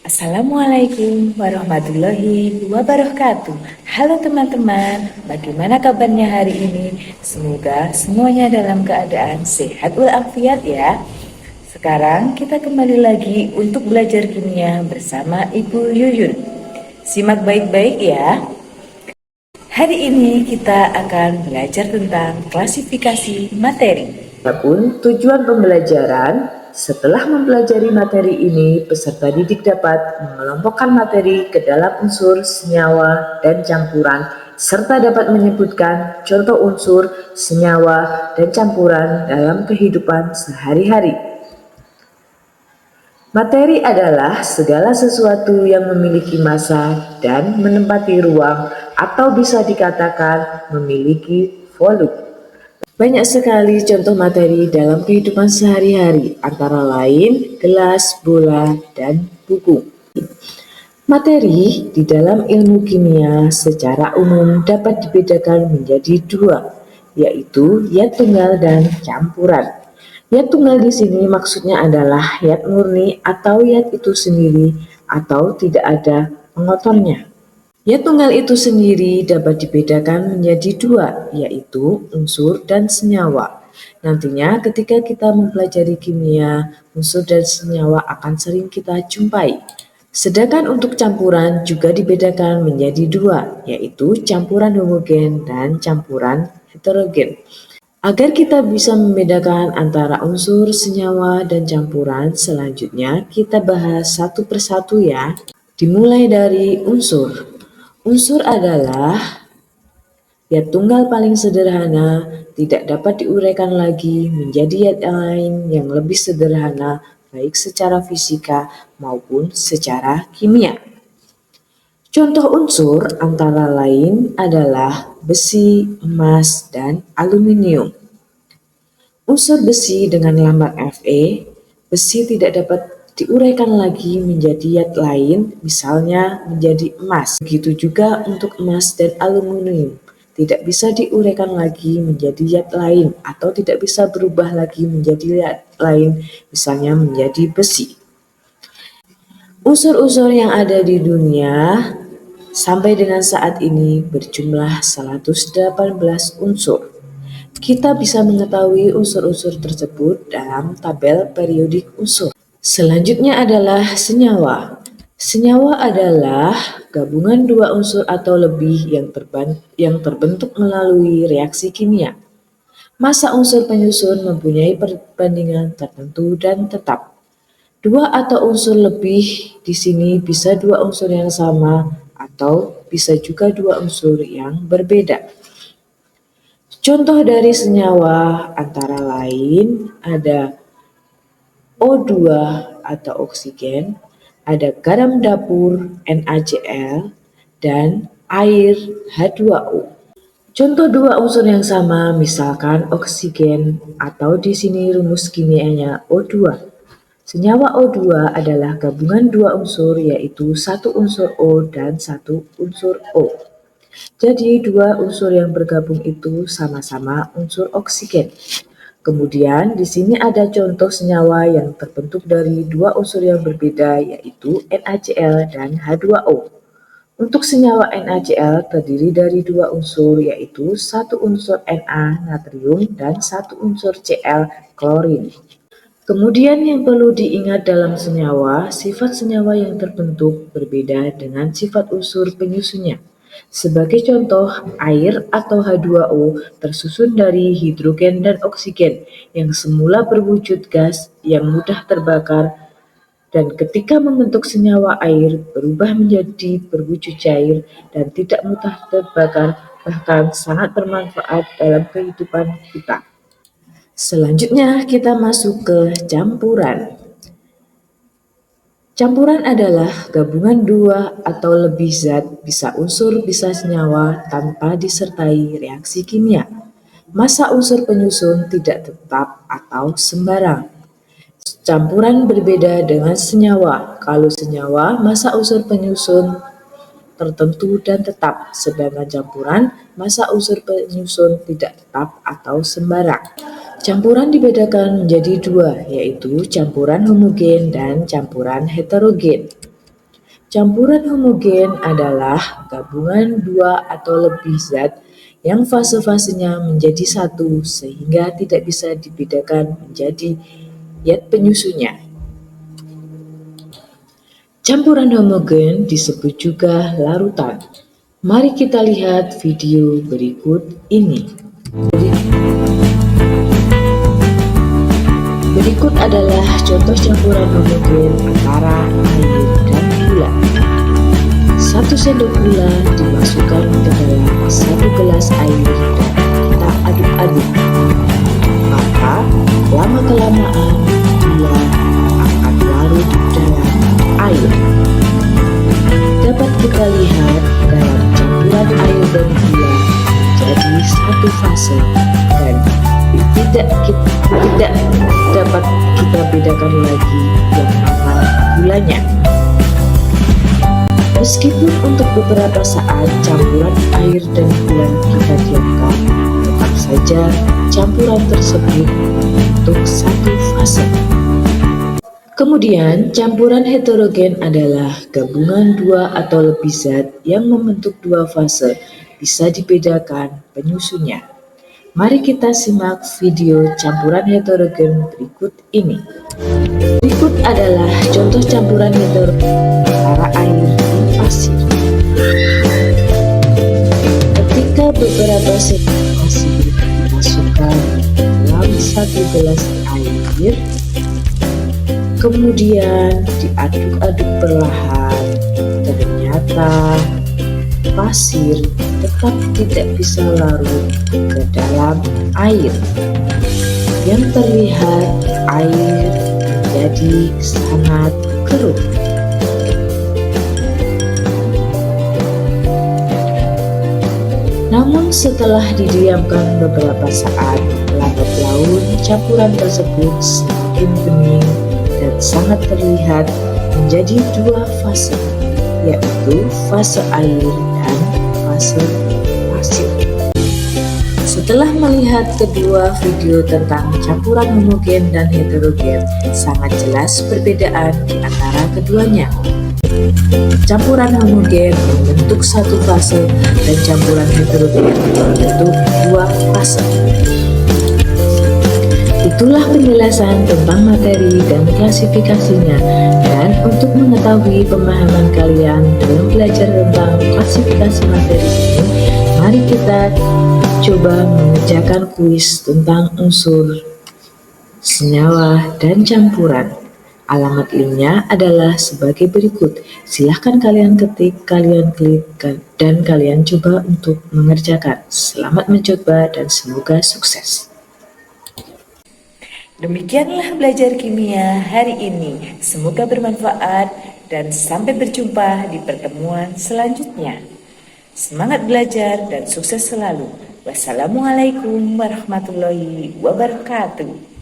Assalamualaikum warahmatullahi wabarakatuh. Halo teman-teman, bagaimana kabarnya hari ini? Semoga semuanya dalam keadaan sehat walafiat ya. Sekarang kita kembali lagi untuk belajar kimia bersama Ibu Yuyun. Simak baik-baik ya. Hari ini kita akan belajar tentang klasifikasi materi. Adapun tujuan pembelajaran, setelah mempelajari materi ini, peserta didik dapat mengelompokkan materi ke dalam unsur, senyawa, dan campuran, serta dapat menyebutkan contoh unsur, senyawa, dan campuran dalam kehidupan sehari-hari. Materi adalah segala sesuatu yang memiliki massa dan menempati ruang atau bisa dikatakan memiliki volume. Banyak sekali contoh materi dalam kehidupan sehari-hari, antara lain gelas, bola, dan buku. Materi di dalam ilmu kimia secara umum dapat dibedakan menjadi dua, yaitu zat tunggal dan campuran. Zat tunggal di sini maksudnya adalah zat murni atau zat itu sendiri atau tidak ada pengotornya. Zat tunggal itu sendiri dapat dibedakan menjadi dua, yaitu unsur dan senyawa. Nantinya ketika kita mempelajari kimia, unsur dan senyawa akan sering kita jumpai. Sedangkan untuk campuran juga dibedakan menjadi dua, yaitu campuran homogen dan campuran heterogen. Agar kita bisa membedakan antara unsur, senyawa, dan campuran, selanjutnya kita bahas satu persatu ya. Dimulai dari unsur. Unsur adalah zat tunggal paling sederhana, tidak dapat diuraikan lagi menjadi zat lain yang lebih sederhana baik secara fisika maupun secara kimia. Contoh unsur antara lain adalah besi, emas, dan aluminium. Unsur besi dengan lambang Fe, besi tidak dapat diuraikan lagi menjadi zat lain, misalnya menjadi emas. Begitu juga untuk emas dan aluminium, tidak bisa diuraikan lagi menjadi zat lain atau tidak bisa berubah lagi menjadi zat lain, misalnya menjadi besi. Unsur-unsur yang ada di dunia sampai dengan saat ini berjumlah 118 unsur. Kita bisa mengetahui unsur-unsur tersebut dalam tabel periodik unsur. Selanjutnya adalah senyawa. Senyawa adalah gabungan dua unsur atau lebih yang terbentuk melalui reaksi kimia. Massa unsur penyusun mempunyai perbandingan tertentu dan tetap. Dua atau unsur lebih di sini bisa dua unsur yang sama atau bisa juga dua unsur yang berbeda. Contoh dari senyawa antara lain ada O2 atau oksigen, ada garam dapur NaCl, dan air H2O. Contoh dua unsur yang sama misalkan oksigen atau di sini rumus kimianya O2. Senyawa O2 adalah gabungan dua unsur yaitu satu unsur O dan satu unsur O. Jadi dua unsur yang bergabung itu sama-sama unsur oksigen. Kemudian di sini ada contoh senyawa yang terbentuk dari dua unsur yang berbeda yaitu NaCl dan H2O. Untuk senyawa NaCl terdiri dari dua unsur yaitu satu unsur Na natrium dan satu unsur Cl klorin. Kemudian yang perlu diingat dalam senyawa, sifat senyawa yang terbentuk berbeda dengan sifat unsur penyusunnya. Sebagai contoh, air atau H2O tersusun dari hidrogen dan oksigen yang semula berwujud gas yang mudah terbakar dan ketika membentuk senyawa air berubah menjadi berwujud cair dan tidak mudah terbakar, bahkan sangat bermanfaat dalam kehidupan kita. Selanjutnya kita masuk ke campuran. Campuran adalah gabungan dua atau lebih zat, bisa unsur, bisa senyawa, tanpa disertai reaksi kimia. Massa unsur penyusun tidak tetap atau sembarang. Campuran berbeda dengan senyawa. Kalau senyawa, massa unsur penyusun tertentu dan tetap, sedangkan campuran, massa unsur penyusun tidak tetap atau sembarang. Campuran dibedakan menjadi dua, yaitu campuran homogen dan campuran heterogen. Campuran homogen adalah gabungan dua atau lebih zat yang fase-fasenya menjadi satu sehingga tidak bisa dibedakan menjadi zat penyusunnya. Campuran homogen disebut juga larutan. Mari kita lihat video berikut ini. Berikut adalah contoh campuran homogen antara air dan gula. 1 sendok gula dimasukkan ke dalam 1 gelas air dan kita aduk-aduk. Maka lama-kelamaan gula akan larut dalam air. Dapat kita lihat dalam campuran air dan gula jadi satu fase dan tidak dapat kita bedakan lagi yang mana gulanya. Meskipun untuk beberapa saat campuran air dan gula kita diamkan, tetap saja campuran tersebut untuk satu fase. Kemudian, campuran heterogen adalah gabungan dua atau lebih zat yang membentuk dua fase, bisa dibedakan penyusunnya. Mari kita simak video campuran heterogen berikut ini. Berikut adalah contoh campuran heterogen antara air dan pasir. Ketika beberapa sendok pasir dimasukkan dalam 1 gelas air, kemudian diaduk-aduk perlahan, ternyata pasir tetap tidak bisa larut ke dalam air. Yang terlihat air menjadi sangat keruh. Namun setelah didiamkan beberapa saat, lambat laun campuran tersebut semakin bening dan sangat terlihat menjadi dua fase, yaitu fase air dan fase pasir. Setelah melihat kedua video tentang campuran homogen dan heterogen, sangat jelas perbedaan di antara keduanya. Campuran homogen membentuk satu fase dan campuran heterogen membentuk dua fase. Itulah penjelasan tentang materi dan klasifikasinya. Dan untuk mengetahui pemahaman kalian dalam belajar tentang klasifikasi materi ini, mari kita coba mengerjakan kuis tentang unsur, senyawa, dan campuran. Alamat linknya adalah sebagai berikut. Silahkan kalian ketik, kalian klik, dan kalian coba untuk mengerjakan. Selamat mencoba dan semoga sukses. Demikianlah belajar kimia hari ini. Semoga bermanfaat dan sampai berjumpa di pertemuan selanjutnya. Semangat belajar dan sukses selalu. Wassalamualaikum warahmatullahi wabarakatuh.